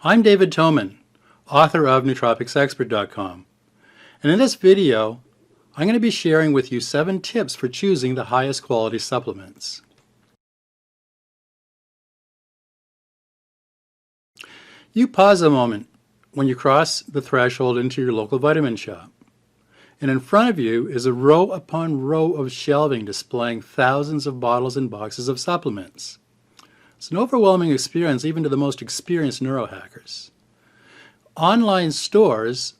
I'm David Toman, author of NootropicsExpert.com, and in this video I'm going to be sharing with you 7 tips for choosing the highest quality supplements. You pause a moment when you cross the threshold into your local vitamin shop, and in front of you is a row upon row of shelving displaying thousands of bottles and boxes of supplements. It's an overwhelming experience even to the most experienced neurohackers. Online stores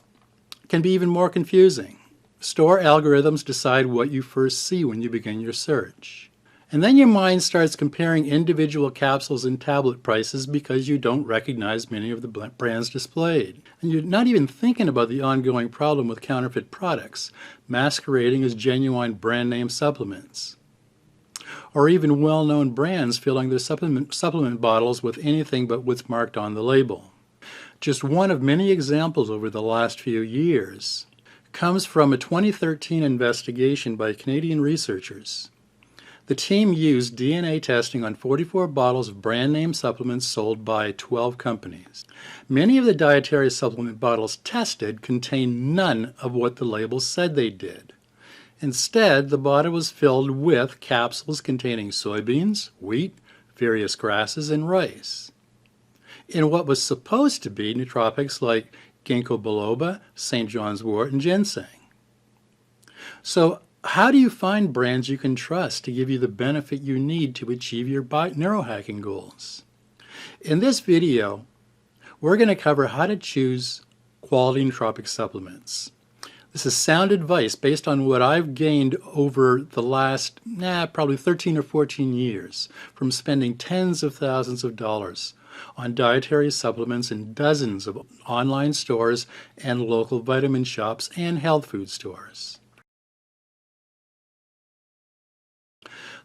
can be even more confusing. Store algorithms decide what you first see when you begin your search. And then your mind starts comparing individual capsules and tablet prices because you don't recognize many of the brands displayed. And you're not even thinking about the ongoing problem with counterfeit products, masquerading as genuine brand name supplements. Or even well-known brands filling their supplement bottles with anything but what's marked on the label. Just one of many examples over the last few years comes from a 2013 investigation by Canadian researchers. The team used DNA testing on 44 bottles of brand name supplements sold by 12 companies. Many of the dietary supplement bottles tested contained none of what the labels said they did. Instead, the bottle was filled with capsules containing soybeans, wheat, various grasses, and rice, in what was supposed to be nootropics like ginkgo biloba, St. John's wort, and ginseng. So, how do you find brands you can trust to give you the benefit you need to achieve your neurohacking goals? In this video, we're going to cover how to choose quality nootropic supplements. This is sound advice based on what I've gained over the last, probably 13 or 14 years from spending tens of thousands of dollars on dietary supplements in dozens of online stores and local vitamin shops and health food stores.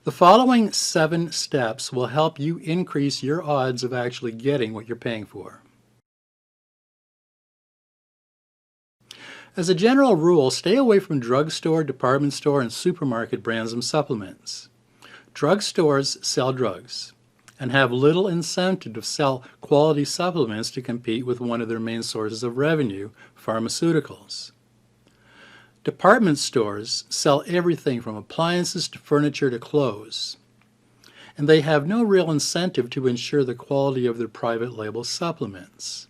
The following 7 steps will help you increase your odds of actually getting what you're paying for. As a general rule, stay away from drugstore, department store, and supermarket brands of supplements. Drugstores sell drugs and have little incentive to sell quality supplements to compete with one of their main sources of revenue, pharmaceuticals. Department stores sell everything from appliances to furniture to clothes, and they have no real incentive to ensure the quality of their private label supplements.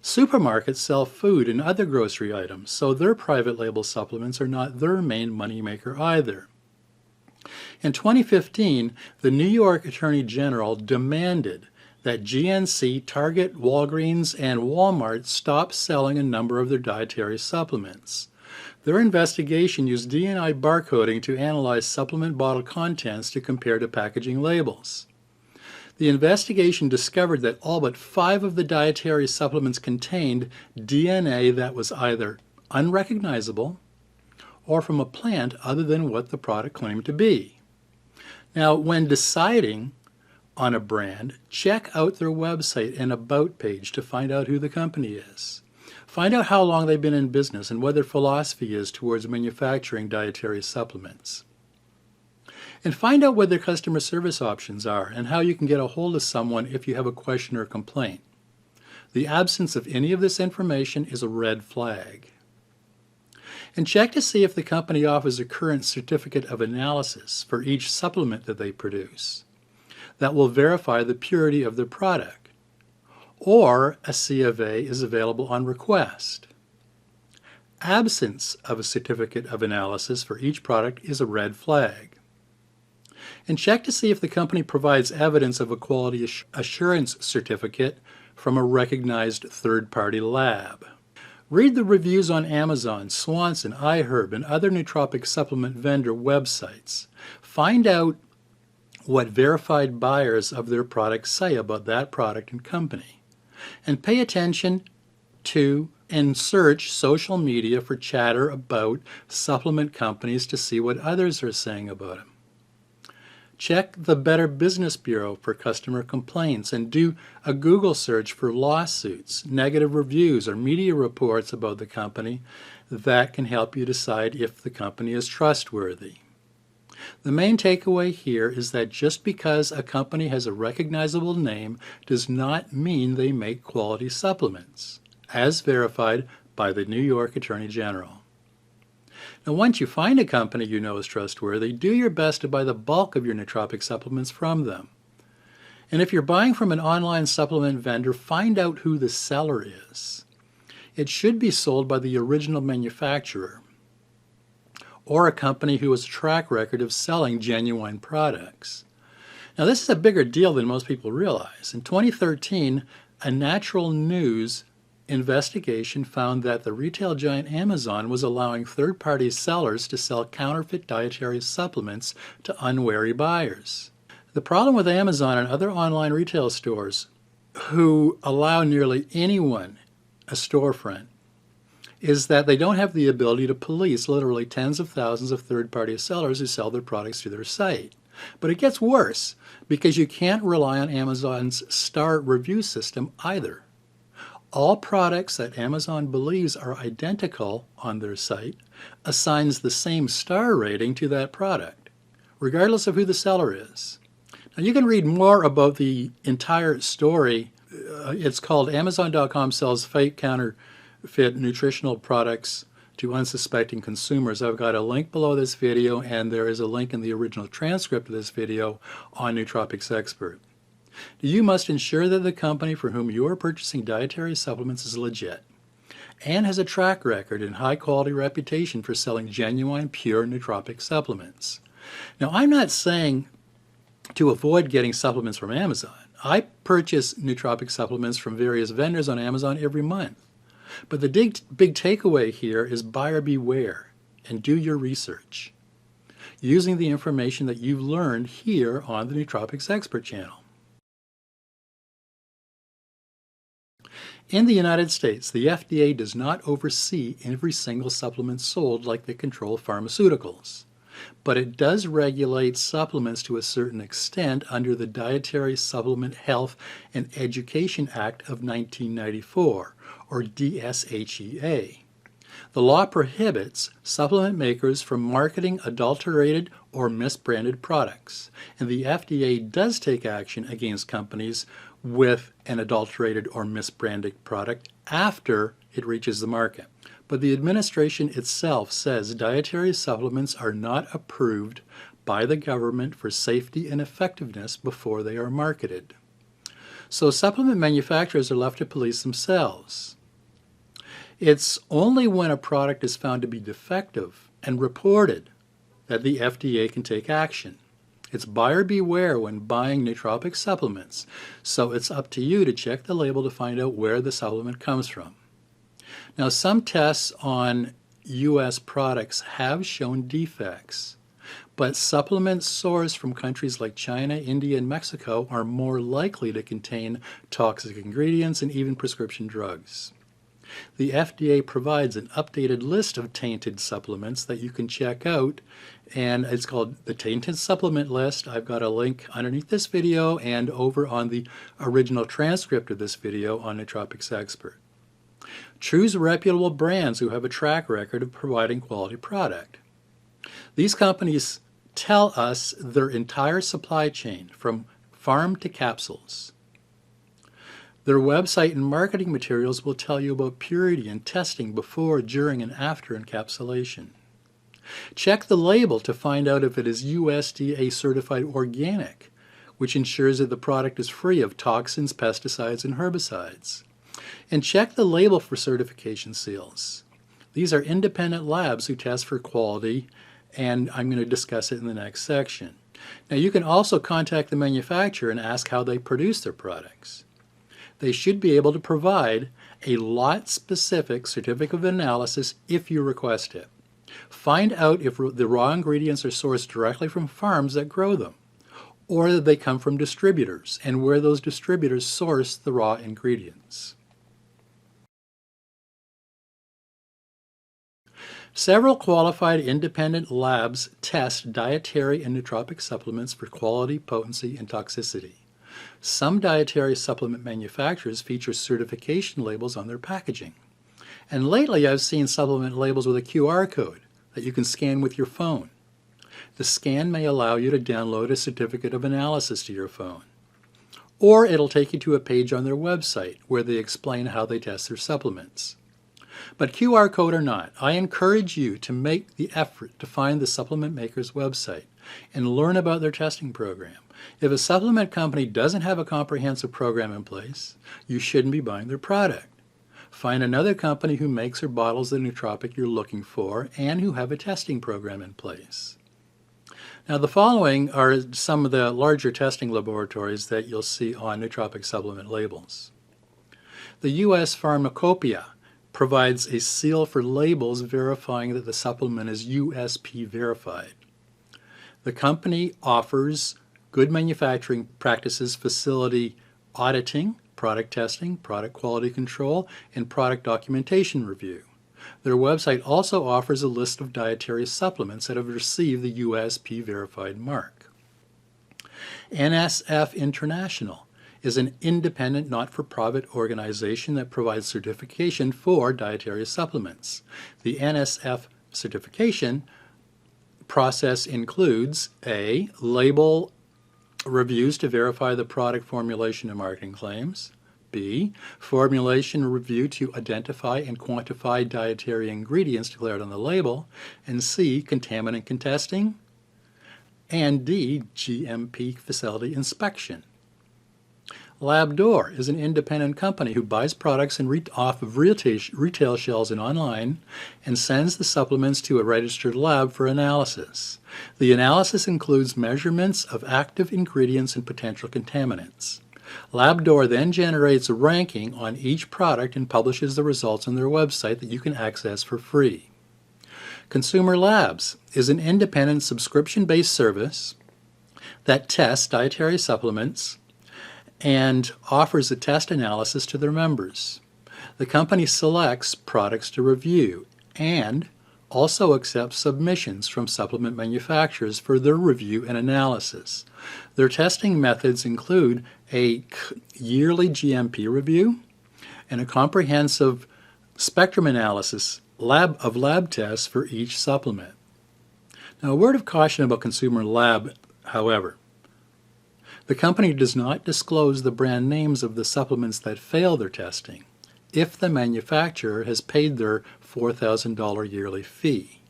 Supermarkets sell food and other grocery items, so their private label supplements are not their main moneymaker either. In 2015, the New York Attorney General demanded that GNC, Target, Walgreens, and Walmart stop selling a number of their dietary supplements. Their investigation used DNA barcoding to analyze supplement bottle contents to compare to packaging labels. The investigation discovered that all but 5 of the dietary supplements contained DNA that was either unrecognizable or from a plant other than what the product claimed to be. Now, when deciding on a brand, check out their website and about page to find out who the company is. Find out how long they've been in business and what their philosophy is towards manufacturing dietary supplements. And find out what their customer service options are and how you can get a hold of someone if you have a question or complaint. The absence of any of this information is a red flag. And check to see if the company offers a current certificate of analysis for each supplement that they produce that will verify the purity of their product, or a C of A is available on request. Absence of a certificate of analysis for each product is a red flag. And check to see if the company provides evidence of a quality assurance certificate from a recognized third-party lab. Read the reviews on Amazon, Swanson, iHerb, and other nootropic supplement vendor websites. Find out what verified buyers of their products say about that product and company. And pay attention to and search social media for chatter about supplement companies to see what others are saying about them. Check the Better Business Bureau for customer complaints and do a Google search for lawsuits, negative reviews, or media reports about the company that can help you decide if the company is trustworthy. The main takeaway here is that just because a company has a recognizable name does not mean they make quality supplements, as verified by the New York Attorney General. Now, once you find a company you know is trustworthy, do your best to buy the bulk of your nootropic supplements from them. And if you're buying from an online supplement vendor, find out who the seller is. It should be sold by the original manufacturer, or a company who has a track record of selling genuine products. Now, this is a bigger deal than most people realize. In 2013, a Natural News investigation found that the retail giant Amazon was allowing third-party sellers to sell counterfeit dietary supplements to unwary buyers. The problem with Amazon and other online retail stores who allow nearly anyone a storefront is that they don't have the ability to police literally tens of thousands of third-party sellers who sell their products through their site. But it gets worse because you can't rely on Amazon's star review system either. All products that Amazon believes are identical on their site assigns the same star rating to that product, regardless of who the seller is. Now, you can read more about the entire story. It's called Amazon.com Sells Fake Counterfeit Nutritional Products to Unsuspecting Consumers. I've got a link below this video, and there is a link in the original transcript of this video on Nootropics Expert. You must ensure that the company for whom you are purchasing dietary supplements is legit and has a track record and high-quality reputation for selling genuine, pure nootropic supplements. Now, I'm not saying to avoid getting supplements from Amazon. I purchase nootropic supplements from various vendors on Amazon every month. But the big takeaway here is buyer beware and do your research using the information that you've learned here on the Nootropics Expert channel. In the United States, the FDA does not oversee every single supplement sold like they control pharmaceuticals, but it does regulate supplements to a certain extent under the Dietary Supplement Health and Education Act of 1994, or DSHEA. The law prohibits supplement makers from marketing adulterated or misbranded products, and the FDA does take action against companies with an adulterated or misbranded product after it reaches the market. But the administration itself says dietary supplements are not approved by the government for safety and effectiveness before they are marketed. So supplement manufacturers are left to police themselves. It's only when a product is found to be defective and reported that the FDA can take action. It's buyer beware when buying nootropic supplements, so it's up to you to check the label to find out where the supplement comes from. Now, some tests on U.S. products have shown defects, but supplements sourced from countries like China, India, and Mexico are more likely to contain toxic ingredients and even prescription drugs. The FDA provides an updated list of tainted supplements that you can check out, and it's called the Tainted Supplement List. I've got a link underneath this video and over on the original transcript of this video on Nootropics Expert. Choose reputable brands who have a track record of providing quality product. These companies tell us their entire supply chain from farm to capsules. Their website and marketing materials will tell you about purity and testing before, during, and after encapsulation. Check the label to find out if it is USDA certified organic, which ensures that the product is free of toxins, pesticides, and herbicides. And check the label for certification seals. These are independent labs who test for quality, and I'm going to discuss it in the next section. Now, you can also contact the manufacturer and ask how they produce their products. They should be able to provide a lot-specific certificate of analysis if you request it. Find out if the raw ingredients are sourced directly from farms that grow them, or that they come from distributors, and where those distributors source the raw ingredients. Several qualified independent labs test dietary and nootropic supplements for quality, potency, and toxicity. Some dietary supplement manufacturers feature certification labels on their packaging. And lately I've seen supplement labels with a QR code that you can scan with your phone. The scan may allow you to download a certificate of analysis to your phone. Or it'll take you to a page on their website where they explain how they test their supplements. But QR code or not, I encourage you to make the effort to find the supplement maker's website and learn about their testing program. If a supplement company doesn't have a comprehensive program in place, you shouldn't be buying their product. Find another company who makes or bottles the nootropic you're looking for and who have a testing program in place. Now, the following are some of the larger testing laboratories that you'll see on nootropic supplement labels. The US Pharmacopoeia provides a seal for labels verifying that the supplement is USP verified. The company offers good manufacturing practices, facility auditing, product testing, product quality control, and product documentation review. Their website also offers a list of dietary supplements that have received the USP verified mark. NSF International is an independent not-for-profit organization that provides certification for dietary supplements. The NSF certification process includes A, label reviews to verify the product formulation and marketing claims, B, formulation review to identify and quantify dietary ingredients declared on the label, and C, contaminant testing, and D, GMP facility inspection. Labdoor is an independent company who buys products off of retail shelves and online and sends the supplements to a registered lab for analysis. The analysis includes measurements of active ingredients and potential contaminants. Labdoor then generates a ranking on each product and publishes the results on their website that you can access for free. Consumer Labs is an independent subscription-based service that tests dietary supplements and offers a test analysis to their members. The company selects products to review and also accepts submissions from supplement manufacturers for their review and analysis. Their testing methods include a yearly GMP review and a comprehensive spectrum analysis of lab tests for each supplement. Now, a word of caution about Consumer Lab, however. The company does not disclose the brand names of the supplements that fail their testing if the manufacturer has paid their $4,000 yearly fee.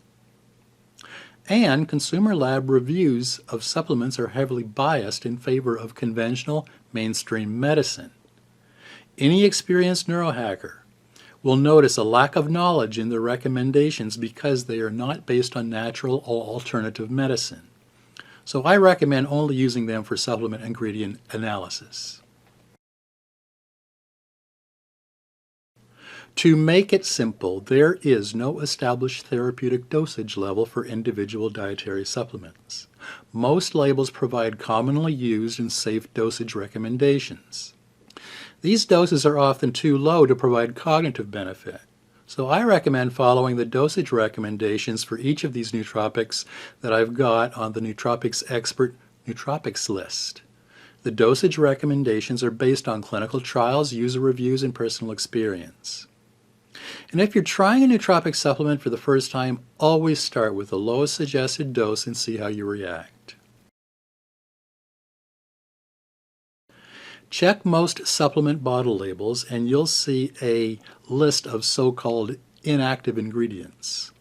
And Consumer Lab reviews of supplements are heavily biased in favor of conventional mainstream medicine. Any experienced neurohacker will notice a lack of knowledge in their recommendations because they are not based on natural or alternative medicine. So I recommend only using them for supplement ingredient analysis. To make it simple, there is no established therapeutic dosage level for individual dietary supplements. Most labels provide commonly used and safe dosage recommendations. These doses are often too low to provide cognitive benefit. So I recommend following the dosage recommendations for each of these nootropics that I've got on the Nootropics Expert Nootropics list. The dosage recommendations are based on clinical trials, user reviews, and personal experience. And if you're trying a nootropic supplement for the first time, always start with the lowest suggested dose and see how you react. Check most supplement bottle labels and you'll see a list of so-called inactive ingredients.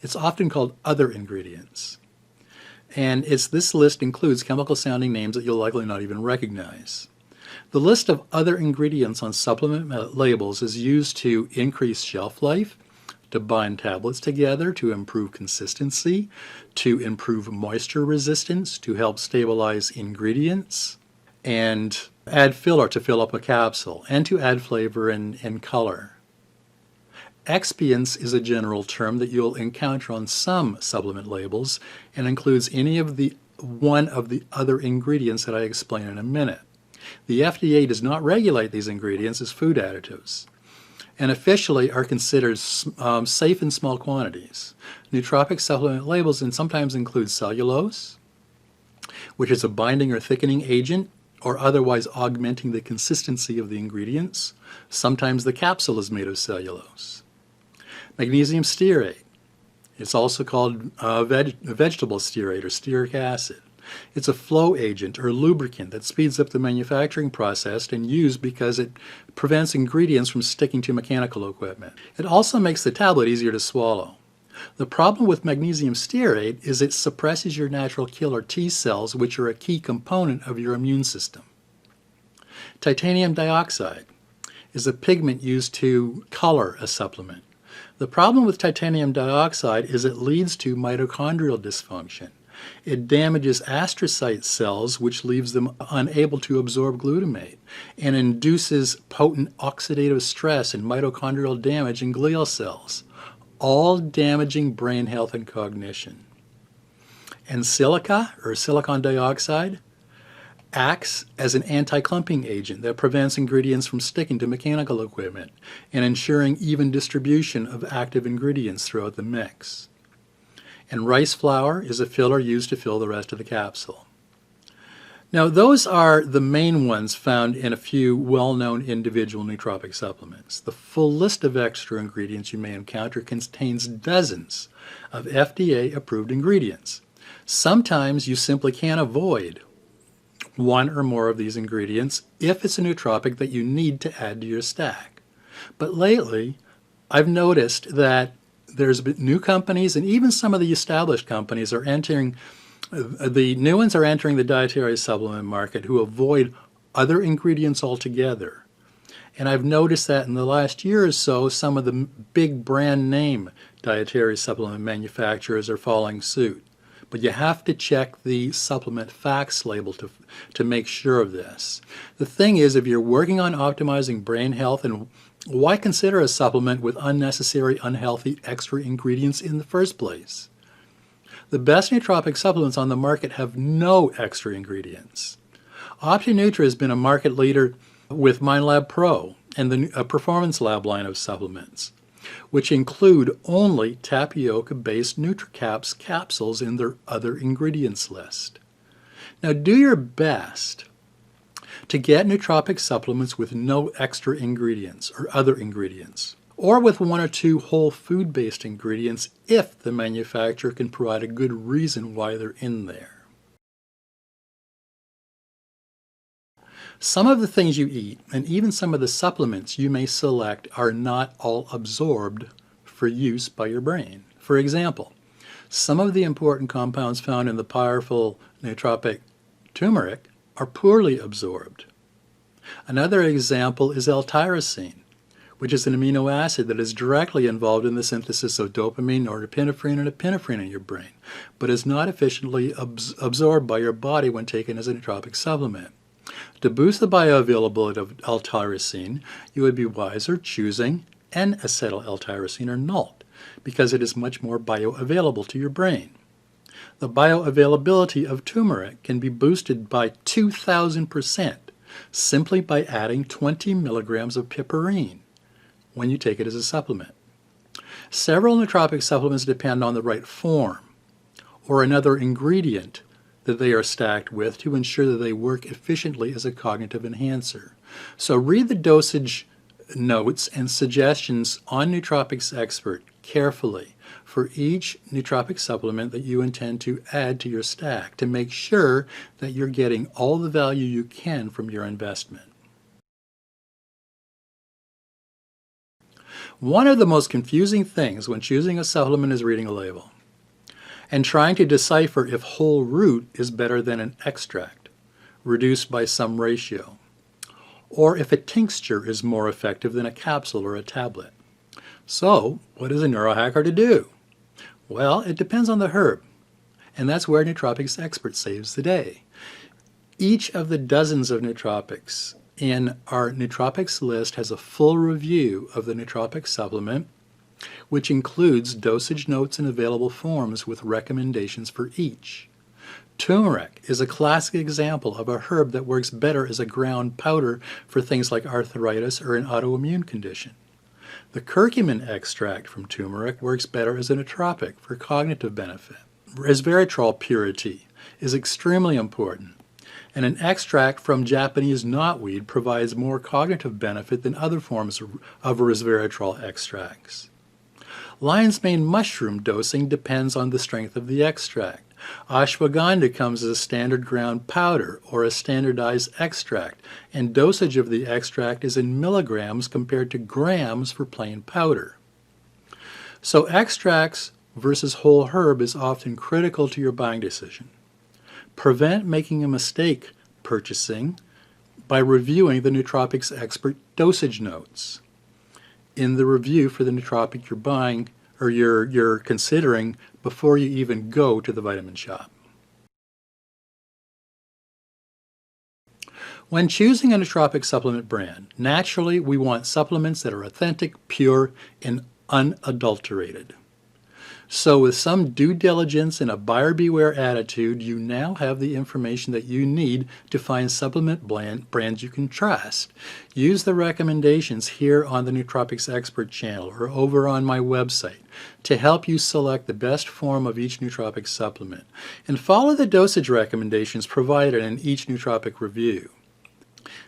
It's often called other ingredients. And this list includes chemical sounding names that you'll likely not even recognize. The list of other ingredients on supplement labels is used to increase shelf life, to bind tablets together, to improve consistency, to improve moisture resistance, to help stabilize ingredients, and add filler to fill up a capsule, and to add flavor and color. Expience is a general term that you'll encounter on some supplement labels and includes one of the other ingredients that I explain in a minute. The FDA does not regulate these ingredients as food additives and officially are considered safe in small quantities. Nootropic supplement labels sometimes include cellulose, which is a binding or thickening agent or otherwise augmenting the consistency of the ingredients. Sometimes the capsule is made of cellulose. Magnesium stearate It's also called vegetable stearate or stearic acid. It's a flow agent or lubricant that speeds up the manufacturing process and used because it prevents ingredients from sticking to mechanical equipment. It also makes the tablet easier to swallow. The problem with magnesium stearate is it suppresses your natural killer T cells, which are a key component of your immune system. Titanium dioxide is a pigment used to color a supplement. The problem with titanium dioxide is it leads to mitochondrial dysfunction. It damages astrocyte cells, which leaves them unable to absorb glutamate, and induces potent oxidative stress and mitochondrial damage in glial cells, all damaging brain health and cognition. And silica, or silicon dioxide, acts as an anti-clumping agent that prevents ingredients from sticking to mechanical equipment and ensuring even distribution of active ingredients throughout the mix. And rice flour is a filler used to fill the rest of the capsule. Now, those are the main ones found in a few well-known individual nootropic supplements. The full list of extra ingredients you may encounter contains dozens of FDA-approved ingredients. Sometimes you simply can't avoid one or more of these ingredients if it's a nootropic that you need to add to your stack. But lately, I've noticed that there's been new companies, and even some of the established companies are entering, the new ones are entering the dietary supplement market who avoid other ingredients altogether. And I've noticed that in the last year or so, some of the big brand name dietary supplement manufacturers are following suit. But you have to check the supplement facts label to make sure of this. The thing is, if you're working on optimizing brain health, and why consider a supplement with unnecessary, unhealthy extra ingredients in the first place? The best nootropic supplements on the market have no extra ingredients. OptiNutra has been a market leader with MindLab Pro and the Performance Lab line of supplements, which include only tapioca-based NutriCaps capsules in their other ingredients list. Now, do your best to get nootropic supplements with no extra ingredients or other ingredients, or with one or two whole food-based ingredients if the manufacturer can provide a good reason why they're in there. Some of the things you eat, and even some of the supplements you may select, are not all absorbed for use by your brain. For example, some of the important compounds found in the powerful nootropic turmeric are poorly absorbed. Another example is L-tyrosine, which is an amino acid that is directly involved in the synthesis of dopamine, norepinephrine, and epinephrine in your brain, but is not efficiently absorbed by your body when taken as a nootropic supplement. To boost the bioavailability of L-tyrosine, you would be wiser choosing N-acetyl L-tyrosine, or NALT, because it is much more bioavailable to your brain. The bioavailability of turmeric can be boosted by 2,000% simply by adding 20 milligrams of piperine when you take it as a supplement. Several nootropic supplements depend on the right form or another ingredient that they are stacked with to ensure that they work efficiently as a cognitive enhancer. So read the dosage notes and suggestions on Nootropics Expert carefully for each nootropic supplement that you intend to add to your stack to make sure that you're getting all the value you can from your investment. One of the most confusing things when choosing a supplement is reading a label and trying to decipher if whole root is better than an extract, reduced by some ratio, or if a tincture is more effective than a capsule or a tablet. So, what is a neurohacker to do? Well, it depends on the herb, and that's where Nootropics Expert saves the day. Each of the dozens of nootropics in our nootropics list has a full review of the nootropic supplement, which includes dosage notes and available forms with recommendations for each. Turmeric is a classic example of a herb that works better as a ground powder for things like arthritis or an autoimmune condition. The curcumin extract from turmeric works better as a nootropic for cognitive benefit. Resveratrol purity is extremely important, and an extract from Japanese knotweed provides more cognitive benefit than other forms of resveratrol extracts. Lion's mane mushroom dosing depends on the strength of the extract. Ashwagandha comes as a standard ground powder or a standardized extract, and dosage of the extract is in milligrams compared to grams for plain powder. So extracts versus whole herb is often critical to your buying decision. Prevent making a mistake purchasing by reviewing the Nootropics expert dosage notes in the review for the nootropic you're buying or you're considering before you even go to the vitamin shop. When choosing a nootropic supplement brand, naturally we want supplements that are authentic, pure, and unadulterated. So with some due diligence and a buyer beware attitude, you now have the information that you need to find supplement brands you can trust. Use the recommendations here on the Nootropics Expert channel or over on my website to help you select the best form of each nootropic supplement. And follow the dosage recommendations provided in each nootropic review.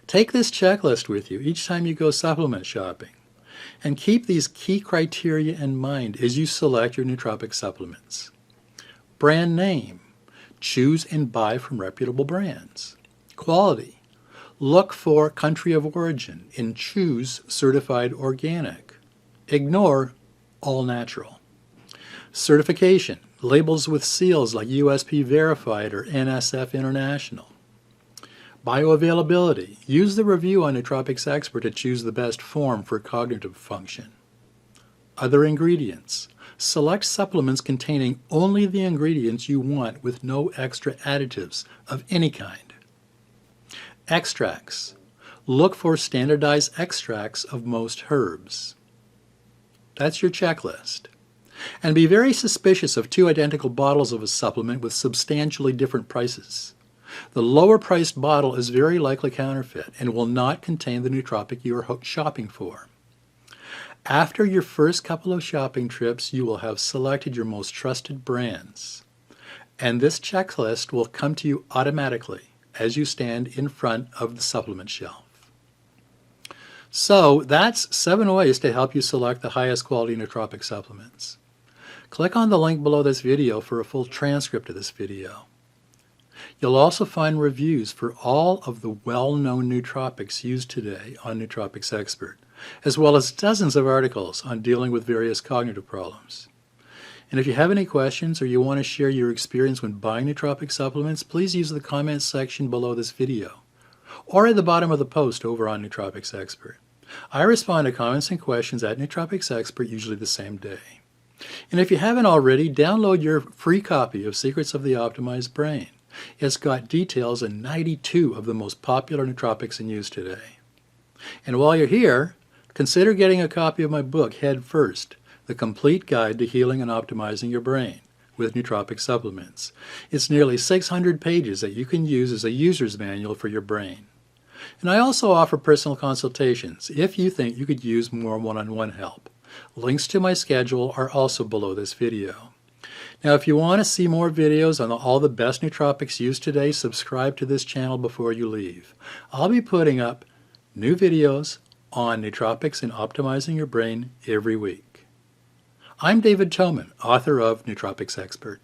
Take this checklist with you each time you go supplement shopping. And keep these key criteria in mind as you select your nootropic supplements. Brand name. Choose and buy from reputable brands. Quality. Look for country of origin and choose certified organic. Ignore all natural. Certification. Labels with seals like USP Verified or NSF International. Bioavailability. Use the review on Nootropics Expert to choose the best form for cognitive function. Other ingredients. Select supplements containing only the ingredients you want with no extra additives of any kind. Extracts. Look for standardized extracts of most herbs. That's your checklist. And be very suspicious of two identical bottles of a supplement with substantially different prices. The lower priced bottle is very likely counterfeit and will not contain the nootropic you are shopping for. After your first couple of shopping trips, you will have selected your most trusted brands. And this checklist will come to you automatically as you stand in front of the supplement shelf. So that's 7 ways to help you select the highest quality nootropic supplements. Click on the link below this video for a full transcript of this video. You'll also find reviews for all of the well-known nootropics used today on Nootropics Expert, as well as dozens of articles on dealing with various cognitive problems. And if you have any questions or you want to share your experience when buying nootropic supplements, please use the comments section below this video or at the bottom of the post over on Nootropics Expert. I respond to comments and questions at Nootropics Expert usually the same day. And if you haven't already, download your free copy of Secrets of the Optimized Brain. It's got details on 92 of the most popular nootropics in use today. And while you're here, consider getting a copy of my book, Head First, The Complete Guide to Healing and Optimizing Your Brain with Nootropic Supplements. It's nearly 600 pages that you can use as a user's manual for your brain. And I also offer personal consultations if you think you could use more one-on-one help. Links to my schedule are also below this video. Now, if you want to see more videos on all the best nootropics used today, subscribe to this channel before you leave. I'll be putting up new videos on nootropics and optimizing your brain every week. I'm David Toman, author of Nootropics Expert.